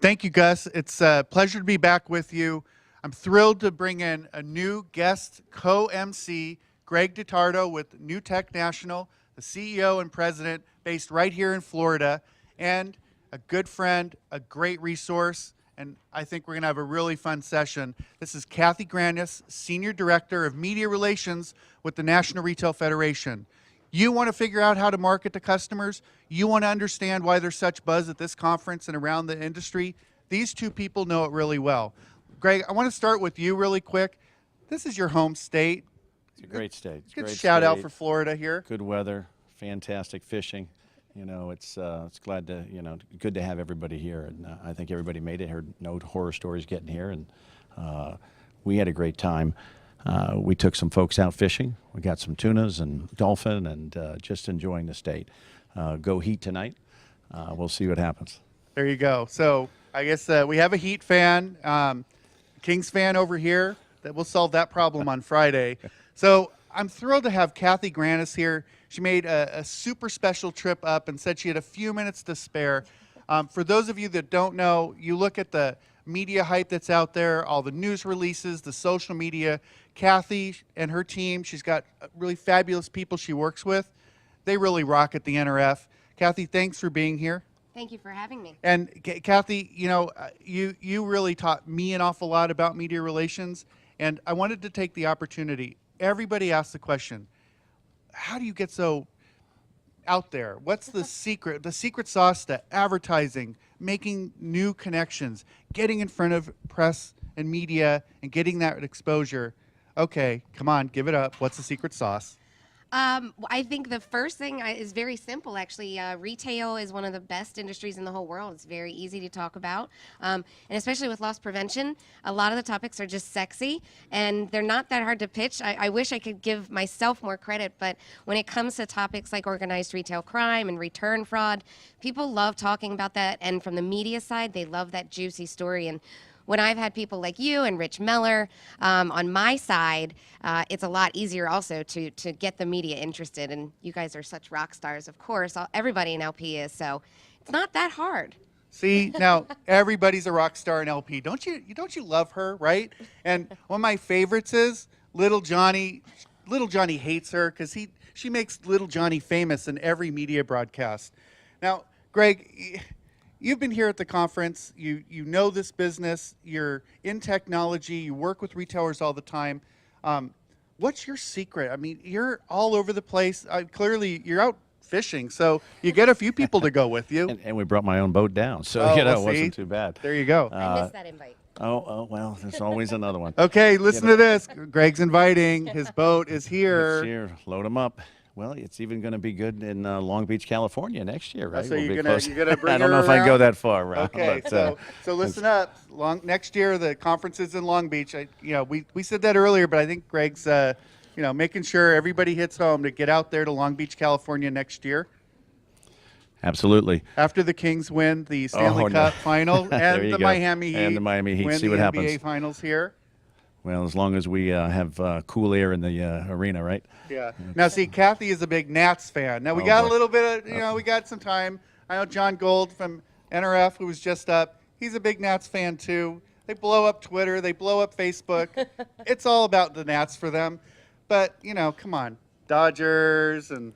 Thank you, Gus. It's a pleasure to be back with you. I'm thrilled to bring in a new guest co-MC, Greg DiTardo with New Tech National, the CEO and president based right here in Florida, and a good friend, a great resource, and I think we're going to have a really fun session. This is Kathy Grandis, Senior Director of Media Relations with the National Retail Federation. You want to figure out how to market to customers? You want to understand why there's such buzz at this conference and around the industry? These two people know it really well. Greg, I want to start with you really quick. This is your home state. It's a great state. It's a good great shout out state. for Florida here. Good weather, fantastic fishing. You know, it's glad to, good to have everybody here. And I think everybody made it. Heard no horror stories getting here, and we had a great time. We took some folks out fishing. We got some tunas and dolphin, and just enjoying the state. Go Heat tonight. We'll see what happens. There you go. So I guess we have a Heat fan, Kings fan over here. That we'll solve that problem on Friday. So I'm thrilled to have Kathy Grandis here. She made a super special trip up and said she had a few minutes to spare. For those of you that don't know, you look at the media hype that's out there, all the news releases, the social media. Kathy and her team, she's got really fabulous people she works with. They really rock at the NRF. Kathy, thanks for being here. Thank you for having me. And Kathy, you really taught me an awful lot about media relations, and I wanted to take the opportunity. Everybody asks the question, how do you get so out there? What's the secret sauce to advertising, making new connections, getting in front of press and media and getting that exposure? Okay, come on, give it up. What's the secret sauce? I think the first thing is very simple, actually. Retail is one of the best industries in the whole world. It's very easy to talk about. And especially with loss prevention, a lot of the topics are just sexy, and they're not that hard to pitch. I wish I could give myself more credit, but when it comes to topics like organized retail crime and return fraud, people love talking about that. And from the media side, they love that juicy story. And when I've had people like you and Rich Meller on my side, it's a lot easier also to get the media interested. And you guys are such rock stars, of course. Everybody in LP is, so it's not that hard. See, now everybody's a rock star in LP. Don't you love her, right? And one of my favorites is Little Johnny. Little Johnny hates her because she makes Little Johnny famous in every media broadcast. Now, Greg, you've been here at the conference. You know this business. You're in technology. You work with retailers all the time. What's your secret? I mean, you're all over the place. Clearly, you're out fishing, so you get a few people to go with you. And we brought my own boat down, so well, it wasn't too bad. There you go. I missed that invite. Oh, well, there's always another one. Okay, listen to this. Greg's inviting. His boat is here. It's here. Load them up. Well, it's even going to be good in Long Beach, California next year, right? So you're gonna bring I don't know her if I can go around? that far around. Okay, but, so listen up. Next year, the conference is in Long Beach. We said that earlier, but I think Greg's making sure everybody hits home to get out there to Long Beach, California next year. Absolutely. After the Kings win the Stanley Cup final and the Miami Heat win see what the happens. NBA finals here. Well, as long as we have cool air in the arena, right? Yeah. Now, see, Kathy is a big Nats fan. Now, we got a little bit of, we got some time. I know John Gold from NRF, who was just up, he's a big Nats fan, too. They blow up Twitter. They blow up Facebook. It's all about the Nats for them. But, come on. Dodgers and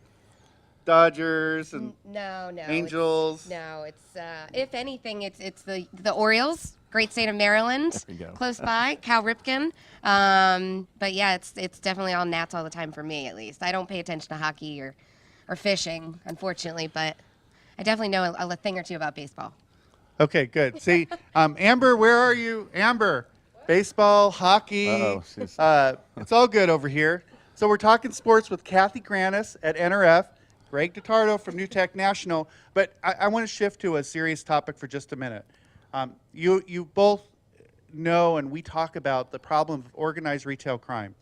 no, Angels. It's if anything, it's the Orioles. Great state of Maryland, close by, Cal Ripken. But yeah, it's definitely all Nats all the time for me, at least. I don't pay attention to hockey or fishing, unfortunately, but I definitely know a thing or two about baseball. Okay, good. See, Amber, where are you? Amber, baseball, hockey. It's all good over here. So we're talking sports with Kathy Grandis at NRF, Greg DiTardo from New Tech National, but I want to shift to a serious topic for just a minute. You both know, and we talk about the problem of organized retail crime.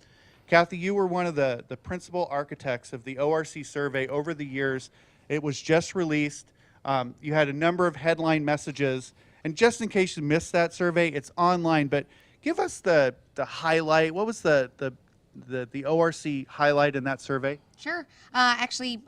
Kathy, you were one of the principal architects of the ORC survey over the years. It was just released. You had a number of headline messages, and just in case you missed that survey, it's online, but give us the highlight. What was the ORC highlight in that survey? Sure. Actually,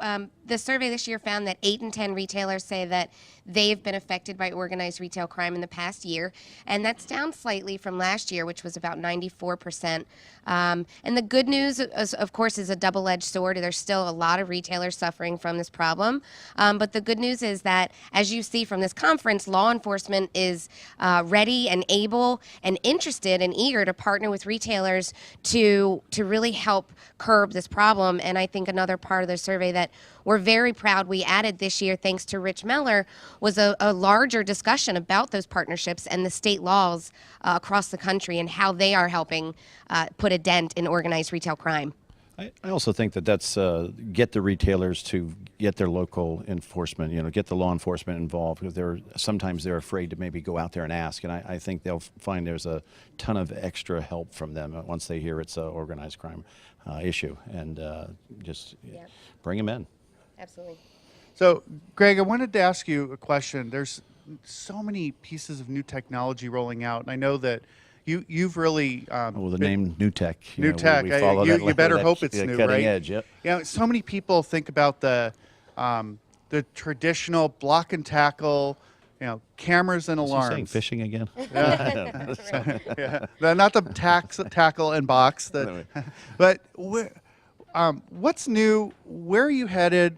the survey this year found that 8 in 10 retailers say that they've been affected by organized retail crime in the past year, and that's down slightly from last year, which was about 94%. And the good news, of course, is a double-edged sword. There's still a lot of retailers suffering from this problem, but the good news is that, as you see from this conference, law enforcement is ready and able and interested and eager to partner with retailers to really help curb this problem. And I think another part of the survey that we're very proud we added this year, thanks to Rich Meller, was a larger discussion about those partnerships and the state laws across the country and how they are helping put a dent in organized retail crime. I also think that that's get the retailers to get their local enforcement, get the law enforcement involved, because sometimes they're afraid to maybe go out there and ask, and I think they'll find there's a ton of extra help from them once they hear it's an organized crime issue, and just bring them in. Absolutely. So, Greg, I wanted to ask you a question. There's so many pieces of new technology rolling out, and I know that you've really well, the name New Tech. New Tech. We follow that, you better that hope it's new, cutting right? edge. Yep. Yeah. So many people think about the traditional block and tackle, cameras and Is he alarms. saying fishing again? Yeah. Not the tackle and box. But what's new? Where are you headed?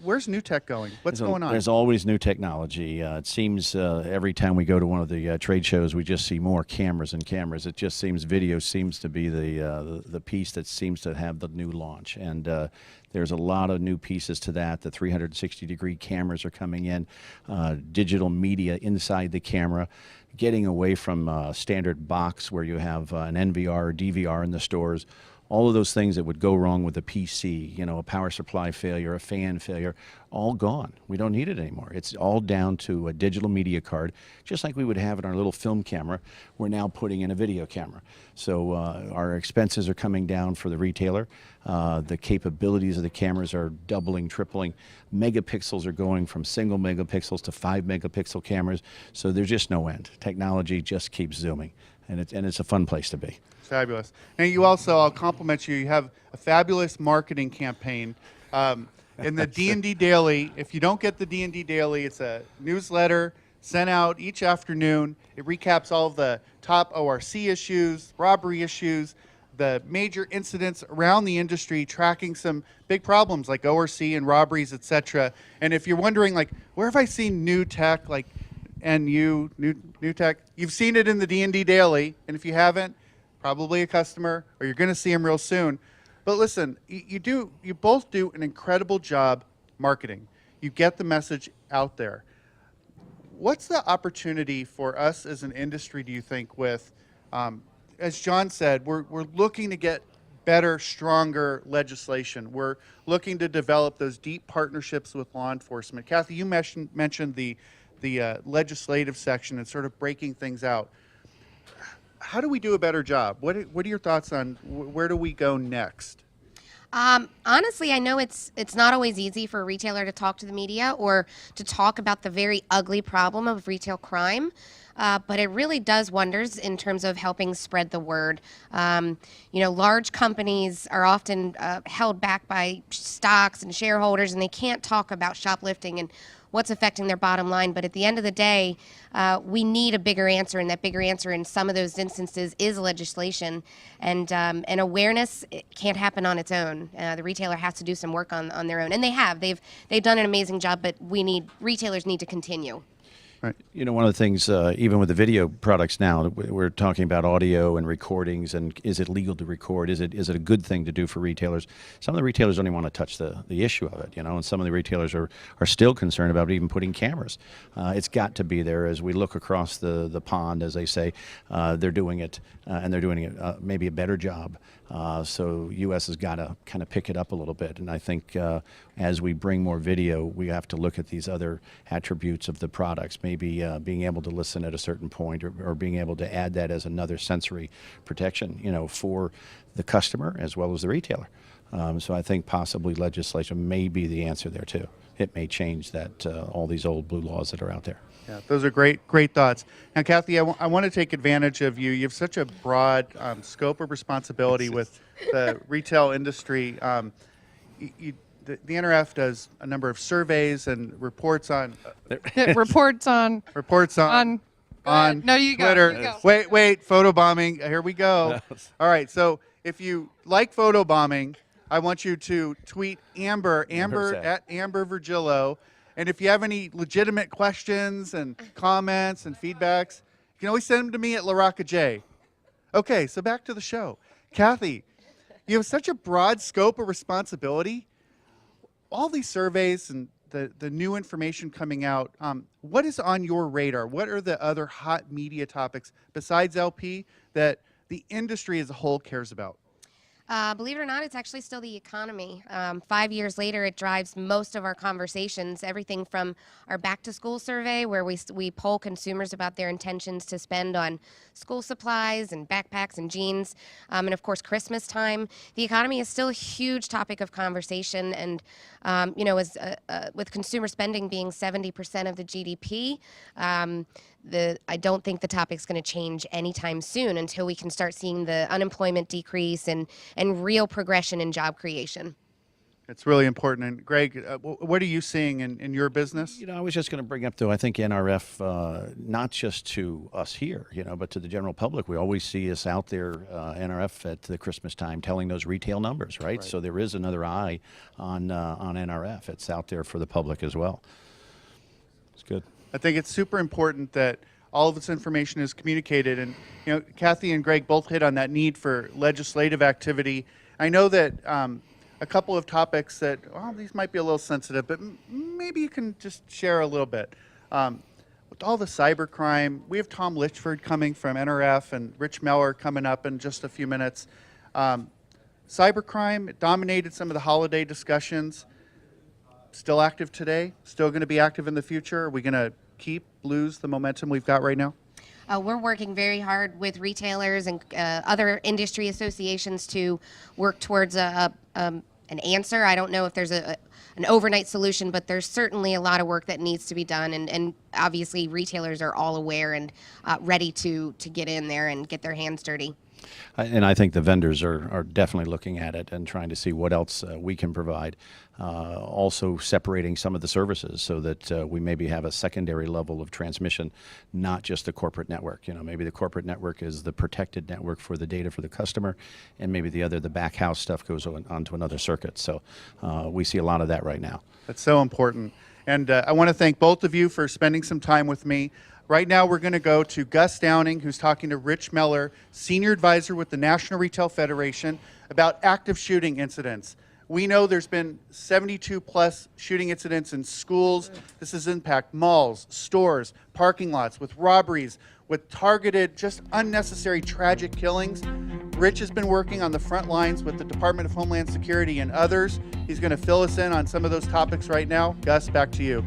Where's New Tech going? What's going on? There's always new technology. It seems every time we go to one of the trade shows, we just see more cameras and cameras. It just seems video seems to be the piece that seems to have the new launch. And there's a lot of new pieces to that. The 360-degree cameras are coming in, digital media inside the camera, getting away from standard box where you have an NVR or DVR in the stores. All of those things that would go wrong with a PC, a power supply failure, a fan failure, all gone. We don't need it anymore. It's all down to a digital media card, just like we would have in our little film camera. We're now putting in a video camera. So our expenses are coming down for the retailer. The capabilities of the cameras are doubling, tripling. Megapixels are going from single megapixels to 5 megapixel cameras. So there's just no end. Technology just keeps zooming, and it's a fun place to be. Fabulous. And you also, I'll compliment you, you have a fabulous marketing campaign. In the D&D Daily, if you don't get the D&D Daily, it's a newsletter sent out each afternoon. It recaps all of the top ORC issues, robbery issues, the major incidents around the industry, tracking some big problems like ORC and robberies, etc. And if you're wondering, where have I seen New Tech, new Tech? You've seen it in the D&D Daily, and if you haven't, probably a customer, or you're going to see them real soon. But listen, you both do an incredible job marketing. You get the message out there. What's the opportunity for us as an industry, do you think, with, as John said, we're looking to get better, stronger legislation. We're looking to develop those deep partnerships with law enforcement. Kathy, you mentioned the legislative section and sort of breaking things out. How do we do a better job? What are your thoughts on where do we go next? Honestly, I know it's not always easy for a retailer to talk to the media or to talk about the very ugly problem of retail crime. But it really does wonders in terms of helping spread the word. Large companies are often held back by stocks and shareholders, and they can't talk about shoplifting and what's affecting their bottom line. But at the end of the day, we need a bigger answer, and that bigger answer in some of those instances is legislation. And awareness, it can't happen on its own. The retailer has to do some work on their own, and they have. They've done an amazing job, but retailers need to continue. Right. One of the things, even with the video products now, we're talking about audio and recordings, and is it legal to record? Is it a good thing to do for retailers? Some of the retailers don't even want to touch the issue of it, and some of the retailers are still concerned about even putting cameras. It's got to be there. As we look across the pond, as they say, they're doing it, and they're doing it maybe a better job. So U.S. has got to kind of pick it up a little bit, and I think as we bring more video, we have to look at these other attributes of the products, maybe being able to listen at a certain point, or being able to add that as another sensory protection, for the customer as well as the retailer. So I think possibly legislation may be the answer there too. it may change that all these old blue laws that are out there. Yeah, those are great thoughts. Now, Kathy, I want to take advantage of you. You have such a broad scope of responsibility with the retail industry. The NRF does a number of surveys and reports on Reports on. on No, you go, Twitter. you go. Wait, photobombing. Here we go. All right, so if you like photobombing, I want you to tweet Amber at Amber Virgillo. And if you have any legitimate questions and comments and feedbacks, you can always send them to me at LaRocca J. Okay, so back to the show. Kathy, you have such a broad scope of responsibility. All these surveys and the new information coming out, what is on your radar? What are the other hot media topics besides LP that the industry as a whole cares about? Believe it or not, it's actually still the economy. 5 years later, it drives most of our conversations. Everything from our back-to-school survey, where we poll consumers about their intentions to spend on school supplies and backpacks and jeans, and of course, Christmas time. The economy is still a huge topic of conversation, and with consumer spending being 70% of the GDP, I don't think the topic's going to change anytime soon until we can start seeing the unemployment decrease and real progression in job creation. It's really important. And Greg, what are you seeing in your business? I was just going to bring up, though, I think NRF, not just to us here, but to the general public, we always see us out there, NRF at the Christmas time, telling those retail numbers, right? So there is another eye on NRF. It's out there for the public as well. It's good. I think it's super important that all of this information is communicated. And, Kathy and Greg both hit on that need for legislative activity. I know that a couple of topics that, these might be a little sensitive, but maybe you can just share a little bit. With all the cybercrime, we have Tom Litchford coming from NRF and Rich Meller coming up in just a few minutes. Cybercrime dominated some of the holiday discussions. Still active today? Still going to be active in the future? Are we going to lose the momentum we've got right now? We're working very hard with retailers and other industry associations to work towards an answer. I don't know if there's an overnight solution, but there's certainly a lot of work that needs to be done, and obviously retailers are all aware and ready to get in there and get their hands dirty. And I think the vendors are definitely looking at it and trying to see what else we can provide. Also separating some of the services so that we maybe have a secondary level of transmission, not just the corporate network. Maybe the corporate network is the protected network for the data for the customer, and maybe the back house stuff goes onto another circuit. So we see a lot of that right now. That's so important. And I want to thank both of you for spending some time with me. Right now, we're going to go to Gus Downing, who's talking to Rich Meller, Senior Advisor with the National Retail Federation, about active shooting incidents. We know there's been 72 plus shooting incidents in schools. This has impacted malls, stores, parking lots, with robberies, with targeted, just unnecessary tragic killings. Rich has been working on the front lines with the Department of Homeland Security and others. He's going to fill us in on some of those topics right now. Gus, back to you.